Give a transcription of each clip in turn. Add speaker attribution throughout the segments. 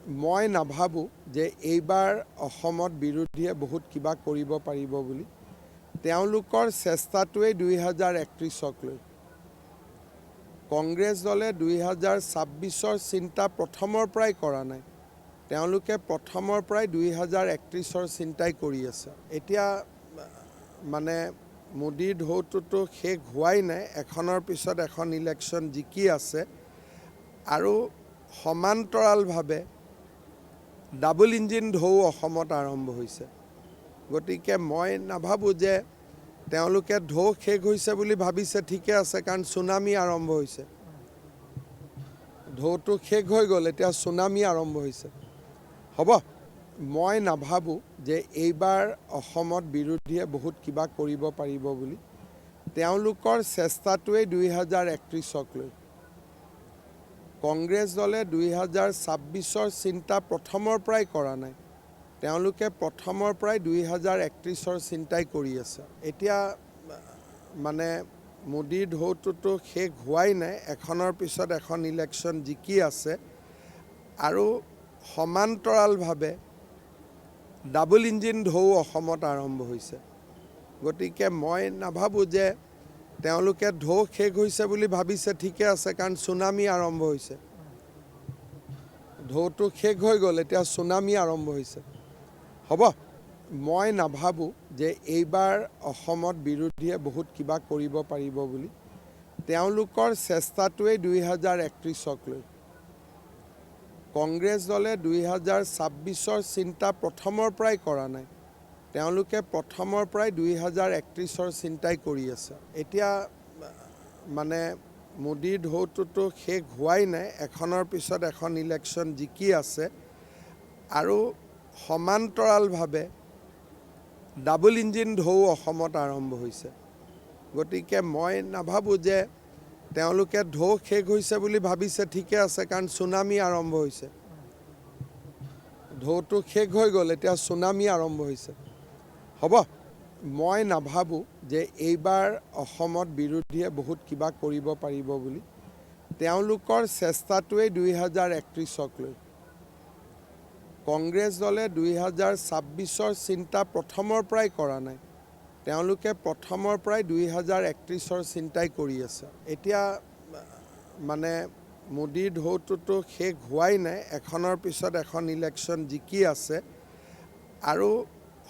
Speaker 1: মই নাভাবোঁ যে এইবাৰ অসমত বিৰোধীয়ে বহুত কিবা কৰিব পাৰিব বুলি। তেওঁলোকৰ চেষ্টাটোৱেই 2031ক লৈ। কংগ্ৰেছ দলে 2026ৰ চিন্তা প্ৰথমৰ পৰাই কৰা নাই। তেওঁলোকে প্ৰথমৰ পৰাই 2031ৰ চিন্তাই কৰি আছে। এতিয়া মানে মোদীৰ ঢৌটোতো শেষ হোৱাই নাই, এখনৰ পিছত এখন ইলেকশ্যন জিকি আছে আৰু সমান্তৰালভাৱে ডাবল ইঞ্জিন ঢৌ অসমত আৰম্ভ হৈছে। গতিকে মই নাভাবোঁ যে তেওঁলোকে ঢৌ শেষ হৈছে বুলি ভাবিছে, ঠিকে আছে, কাৰণ চুনামি আৰম্ভ হৈছে। ঢৌটো শেষ হৈ গ'ল, এতিয়া চুনামি আৰম্ভ হৈছে। হ'ব, মই নাভাবোঁ যে এইবাৰ অসমত বিৰোধীয়ে বহুত কিবা কৰিব পাৰিব বুলি। তেওঁলোকৰ চেষ্টাটোৱেই 2031ক লৈ। কংগ্ৰেছ দলে 2026ৰ চিন্তা প্ৰথমৰ পৰাই কৰা নাই। তেওঁলোকে প্ৰথমৰ পৰাই 2031ৰ চিন্তাই কৰি আছে। এতিয়া মানে মোদীৰ ঢৌটোতো শেষ হোৱাই নাই, এখনৰ পিছত এখন ইলেকশ্যন জিকি আছে আৰু সমান্তৰালভাৱে ডাবল ইঞ্জিন ঢৌ অসমত আৰম্ভ হৈছে। গতিকে মই নাভাবোঁ যে তেওঁলোকে ঢৌ শেষ হৈছে বুলি ভাবিছে, ঠিকে আছে, কাৰণ চুনামি আৰম্ভ হৈছে। ঢৌটো শেষ হৈ গ'ল, এতিয়া চুনামি আৰম্ভ হৈছে। হ'ব, মই নাভাবোঁ যে এইবাৰ অসমত বিৰোধীয়ে বহুত কিবা কৰিব পাৰিব বুলি। তেওঁলোকৰ চেষ্টাটোৱেই 2031ক লৈ। কংগ্ৰেছ দলে 2026ৰ চিন্তা প্ৰথমৰ পৰাই কৰা নাই। তেওঁলোকে প্ৰথমৰ পৰাই 2031ৰ চিন্তাই কৰি আছে। এতিয়া মানে মোদীৰ ঢৌটোতো শেষ হোৱাই নাই, এখনৰ পিছত এখন ইলেকশ্যন জিকি আছে আৰু সমান্তৰালভাৱে ডাবল ইঞ্জিন ঢৌ অসমত আৰম্ভ হৈছে। গতিকে মই নাভাবোঁ যে তেওঁলোকে ঢৌ শেষ হৈছে বুলি ভাবিছে, ঠিকে আছে, কাৰণ চুনামি আৰম্ভ হৈছে। ঢৌটো শেষ হৈ গ'ল, এতিয়া চুনামি আৰম্ভ হৈছে। হ'ব, মই নাভাবোঁ যে এইবাৰ অসমত বিৰোধীয়ে বহুত কিবা কৰিব পাৰিব বুলি। তেওঁলোকৰ চেষ্টাটোৱেই 2031ক লৈ। কংগ্ৰেছ দলে 2026ৰ চিন্তা প্ৰথমৰ পৰাই কৰা নাই। তেওঁলোকে প্ৰথমৰ পৰাই 2031ৰ চিন্তাই কৰি আছে। এতিয়া মানে মোদীৰ ঢৌটোতো শেষ হোৱাই নাই, এখনৰ পিছত এখন ইলেকশ্যন জিকি আছে আৰু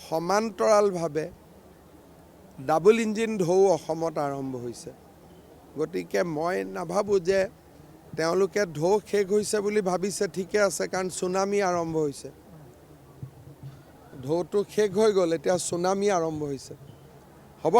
Speaker 1: সমান্তৰালভাৱে ডাবল ইঞ্জিন ঢৌ অসমত আৰম্ভ হৈছে। গতিকে মই নাভাবোঁ যে তেওঁলোকে ঢৌ শেষ হৈছে বুলি ভাবিছে, ঠিকে আছে, কাৰণ চুনামি আৰম্ভ হৈছে। ঢৌটো শেষ হৈ গ'ল, এতিয়া চুনামি আৰম্ভ হৈছে। হ'ব।